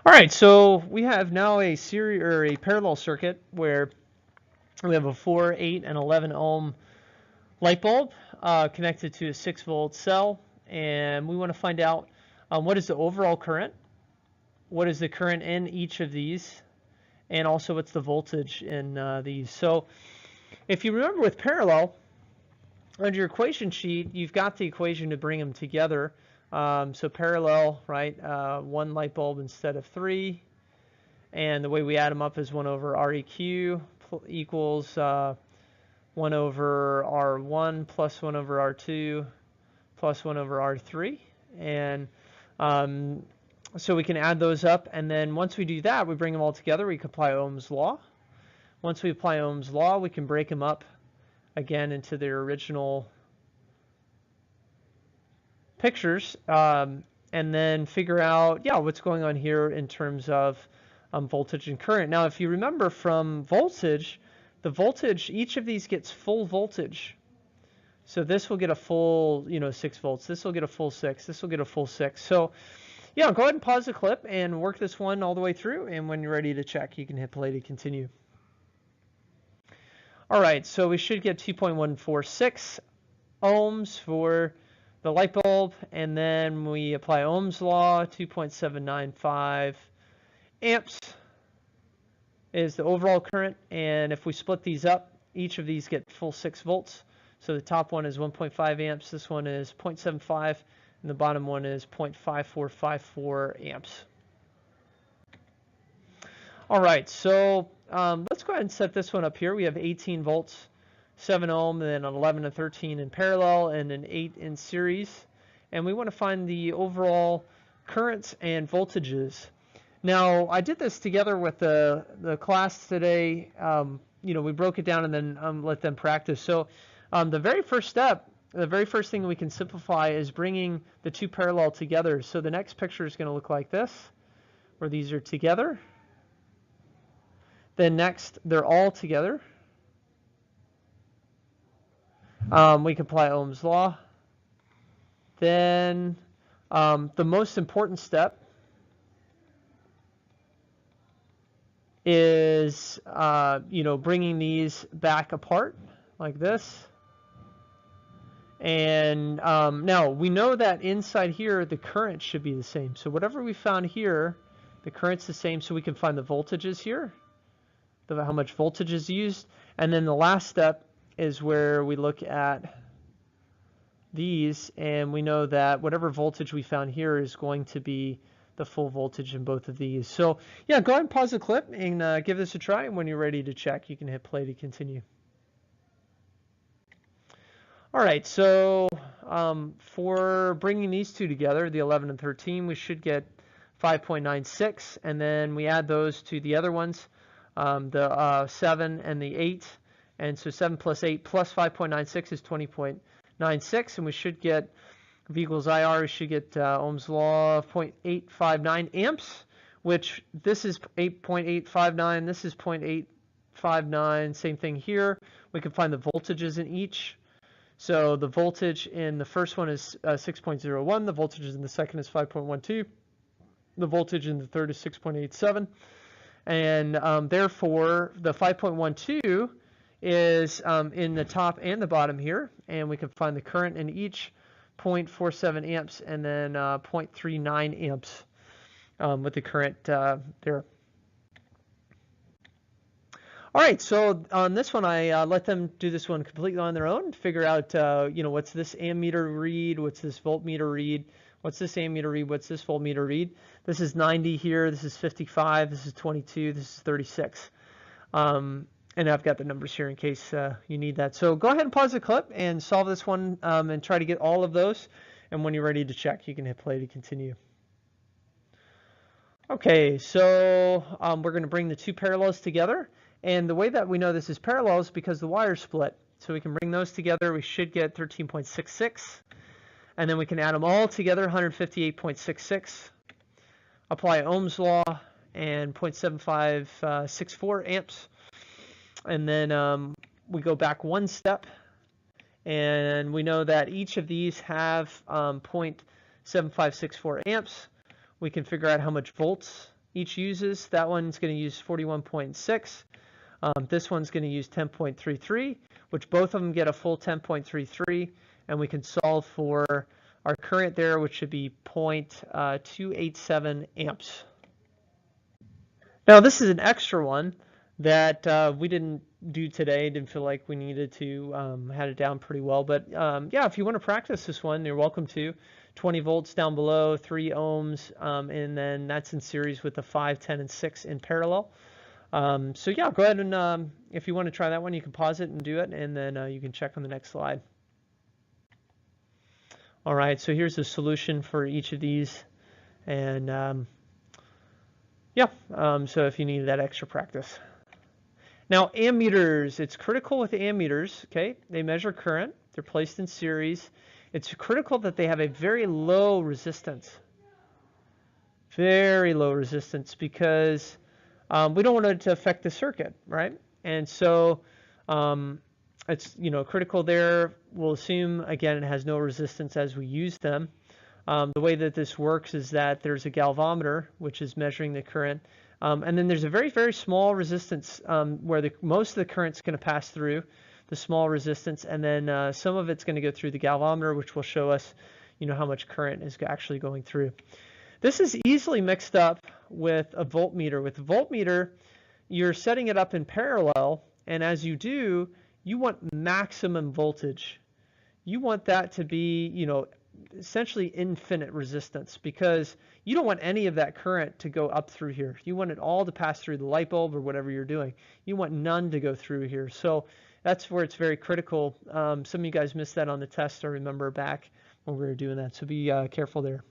All right, so we have now a series or a parallel circuit where we have a 4, 8, and 11 ohm light bulb connected to a 6-volt cell, and we want to find out what is the overall current, what is the current in each of these, and also what's the voltage in these. So if you remember with parallel, under your equation sheet, you've got the equation to bring them together. So parallel, right, one light bulb instead of 3. And the way we add them up is 1 over Req equals 1 over R1 plus 1 over R2 plus 1 over R3. And so we can add those up. And then once we do that, we bring them all together. We can apply Ohm's law. Once we apply Ohm's law, we can break them up again into their original pictures and then figure out, yeah, what's going on here in terms of voltage and current. Now, if you remember from voltage, the voltage, each of these gets full voltage. So this will get a full, 6 volts. This will get a full 6. This will get a full 6. So, yeah, go ahead and pause the clip and work this one all the way through. And when you're ready to check, you can hit play to continue. All right, so we should get 2.146 ohms for the light bulb, and then we apply Ohm's law. 2.795 amps is the overall current, and if we split these up, each of these get full 6 volts. So the top one is 1.5 amps, this one is 0.75, and the bottom one is 0.5454 amps. All right, so let's go ahead and set this one up here. We have 18 volts, 7 ohm, and then an 11 and 13 in parallel, and an 8 in series. And we want to find the overall currents and voltages. Now, I did this together with the class today. We broke it down and then let them practice. So the very first step, the very first thing we can simplify is bringing the two parallel together. So the next picture is going to look like this, where these are together. Then next, they're all together. We can apply Ohm's law. Then the most important step is, bringing these back apart like this. And now we know that inside here, the current should be the same. So whatever we found here, the current's the same, so we can find the voltages here, how much voltage is used. And then the last step is where we look at these, and we know that whatever voltage we found here is going to be the full voltage in both of these. So yeah, go ahead and pause the clip and give this a try, and when you're ready to check, you can hit play to continue. All right, so for bringing these two together, the 11 and 13, we should get 5.96, and then we add those to the other ones, the 7 and the 8, and so 7 plus 8 plus 5.96 is 20.96, and we should get V equals IR, we should get Ohm's law of 0.859 amps, which this is 8.859, this is 0.859, same thing here. We can find the voltages in each. So the voltage in the first one is 6.01, the voltage in the second is 5.12, the voltage in the third is 6.87, and therefore the 5.12 is in the top and the bottom here, and we can find the current in each, 0.47 amps, and then 0.39 amps with the current there. All right, so on this one, I let them do this one completely on their own, figure out, what's this ammeter read, what's this voltmeter read, what's this ammeter read, what's this voltmeter read. This is 90 here, this is 55, this is 22, this is 36. And I've got the numbers here in case you need that. So go ahead and pause the clip and solve this one and try to get all of those. And when you're ready to check, you can hit play to continue. Okay, so we're going to bring the two parallels together. And the way that we know this is parallel is because the wires split. So we can bring those together. We should get 13.66. And then we can add them all together, 158.66. Apply Ohm's law and 0.7564 amps. And then we go back one step. And we know that each of these have 0.7564 amps. We can figure out how much volts each uses. That one's going to use 41.6. This one's going to use 10.33, which both of them get a full 10.33, and we can solve for our current there, which should be 0.287 amps. Now this is an extra one that we didn't do today. Didn't feel like we needed to. Had it down pretty well, but yeah, if you want to practice this one, you're welcome to. 20 volts down below, 3 ohms, and then that's in series with the 5, 10, and 6 in parallel. So yeah, go ahead and if you want to try that one, you can pause it and do it, and then you can check on the next slide. All right, so here's the solution for each of these, and yeah, so if you need that extra practice. Now, ammeters, it's critical with ammeters, okay? They measure current, they're placed in series. It's critical that they have a very low resistance. Very low resistance, because we don't want it to affect the circuit, right? And so it's critical there. We'll assume, again, it has no resistance as we use them. The way that this works is that there's a galvanometer, which is measuring the current, and then there's a very, very small resistance where most of the current's going to pass through the small resistance, and then some of it's going to go through the galvanometer, which will show us, how much current is actually going through. This is easily mixed up with a voltmeter. With a voltmeter, you're setting it up in parallel, and as you do, you want maximum voltage. You want that to be, essentially infinite resistance, because you don't want any of that current to go up through here. You want it all to pass through the light bulb or whatever you're doing. You want none to go through here. So that's where it's very critical. Some of you guys missed that on the test, I remember back when we were doing that. So be careful there.